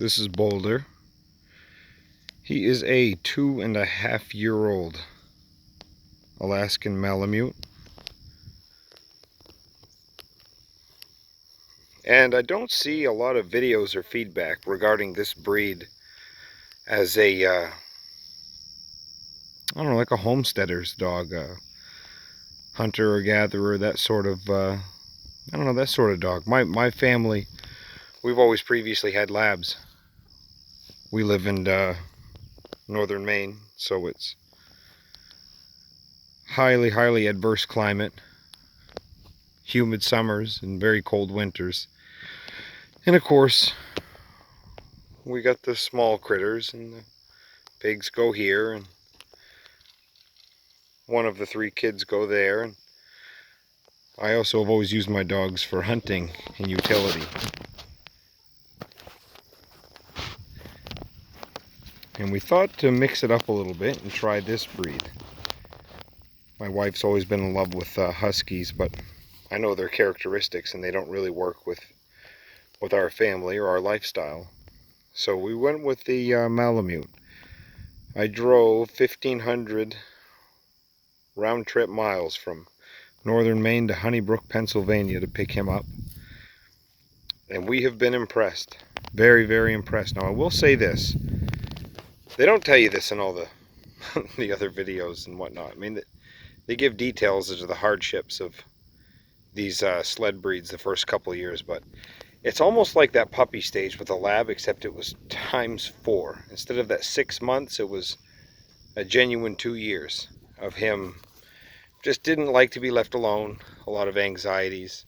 This is Boulder. He is a 2.5-year-old Alaskan Malamute. And I don't see a lot of videos or feedback regarding this breed as a, I don't know, like a homesteader's dog, hunter or gatherer, that sort of, I don't know, that sort of dog. My family, we've always previously had labs. We live in northern Maine, so it's highly adverse climate, humid summers and very cold winters. And of course, we got the small critters, and the pigs go here, and one of the 3 kids go there. And I also have always used my dogs for hunting and utility. And we thought to mix it up a little bit and try this breed. My wife's always been in love with huskies, but I know their characteristics and they don't really work with our family or our lifestyle. So we went with the Malamute. I drove 1,500 round trip miles from northern Maine to Honeybrook, Pennsylvania to pick him up. And we have been impressed. Very impressed. Now I will say this. They don't tell you this in all the the other videos and whatnot. I mean, they give details as to the hardships of these sled breeds the first couple of years, but it's almost like that puppy stage with a lab, except it was ×4. Instead of that 6 months, it was a genuine 2 years of him. Just didn't like to be left alone. A lot of anxieties.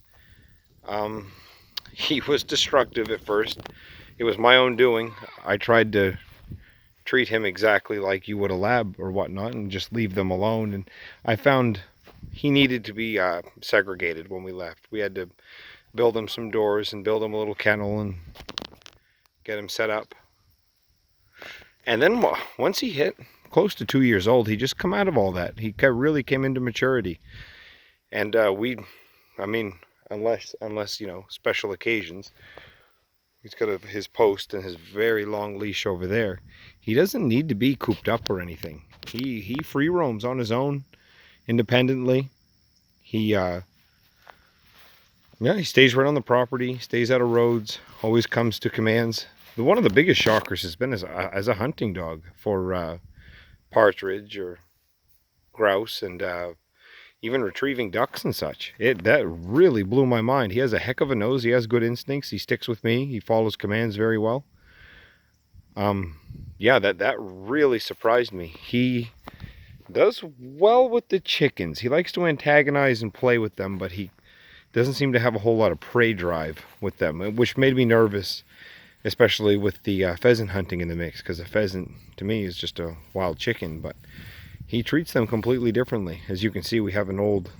He was destructive at first. It was my own doing. I tried to treat him exactly like you would a lab or whatnot and just leave them alone. And I found he needed to be segregated when we left. We had to build him some doors and build him a little kennel and get him set up. And then once he hit close to 2 years old, he just come out of all that. He really came into maturity. And I mean, unless you know, special occasions, he's got his post and his very long leash over there. He doesn't need to be cooped up or anything. He free roams on his own, independently. He stays right on the property, stays out of roads, always comes to commands. One of the biggest shockers has been as a hunting dog for partridge or grouse, and even retrieving ducks and such. That really blew my mind. He has a heck of a nose. He has good instincts. He sticks with me. He follows commands very well. Yeah, that really surprised me. He does well with the chickens. He likes to antagonize and play with them, but he doesn't seem to have a whole lot of prey drive with them, which made me nervous, especially with the pheasant hunting in the mix, because a pheasant to me is just a wild chicken, but he treats them completely differently. As you can see, we have an old,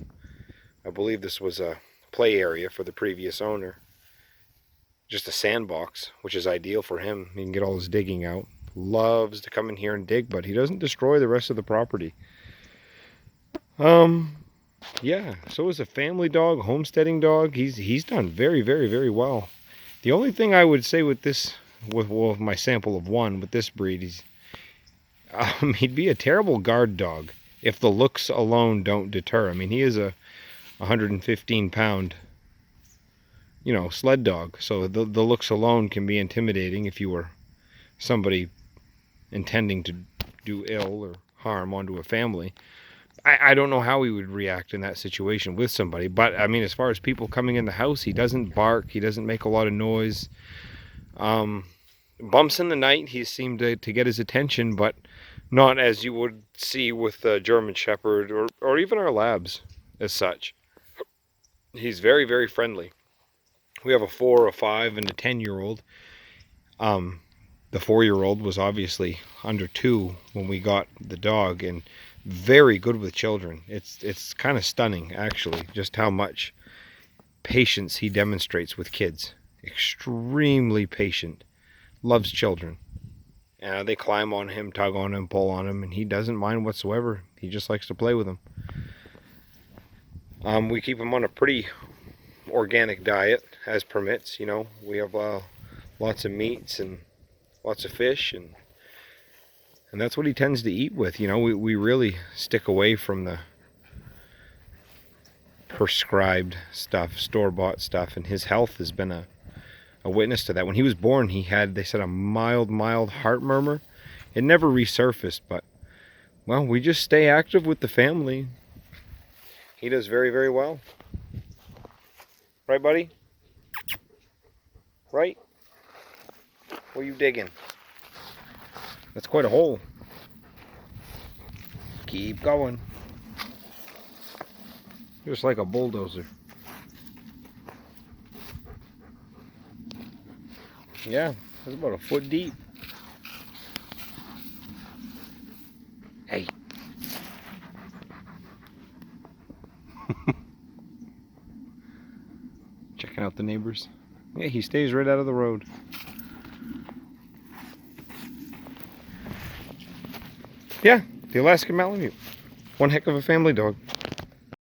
I believe this was a play area for the previous owner. Just a sandbox, which is ideal for him. He can get all his digging out. Loves to come in here and dig, but he doesn't destroy the rest of the property. Yeah, so as a family dog, homesteading dog, he's done very well. The only thing I would say with this, with my sample of one with this breed, he'd be a terrible guard dog if the looks alone don't deter. I mean, he is a 115-pound, you know, sled dog, so the looks alone can be intimidating if you were somebody intending to do ill or harm onto a family. I don't know how he would react in that situation with somebody, but I mean, as far as people coming in the house, he doesn't bark, he doesn't make a lot of noise. Bumps in the night, he seemed to get his attention, but not as you would see with a German Shepherd or even our labs as such. He's very friendly. We have a 4, a 5, and a 10-year-old. The 4-year-old was obviously under 2 when we got the dog, and very good with children. It's kind of stunning, actually, just how much patience he demonstrates with kids. Extremely patient. Loves children. They climb on him, tug on him, pull on him, and he doesn't mind whatsoever. He just likes to play with them. We keep him on a pretty organic diet, as permits. You know, we have lots of meats and lots of fish, and that's what he tends to eat with. You know, we really stick away from the prescribed stuff, store-bought stuff, and his health has been a witness to that. When he was born, he had, they said, a mild heart murmur. It never resurfaced, but, well, we just stay active with the family. He does very, very well. Right, buddy? Right? What are you digging? That's quite a hole. Keep going. Just like a bulldozer. Yeah, it's about a foot deep. Hey. Checking out the neighbors. Yeah, he stays right out of the road. Yeah, the Alaskan Malamute. One heck of a family dog.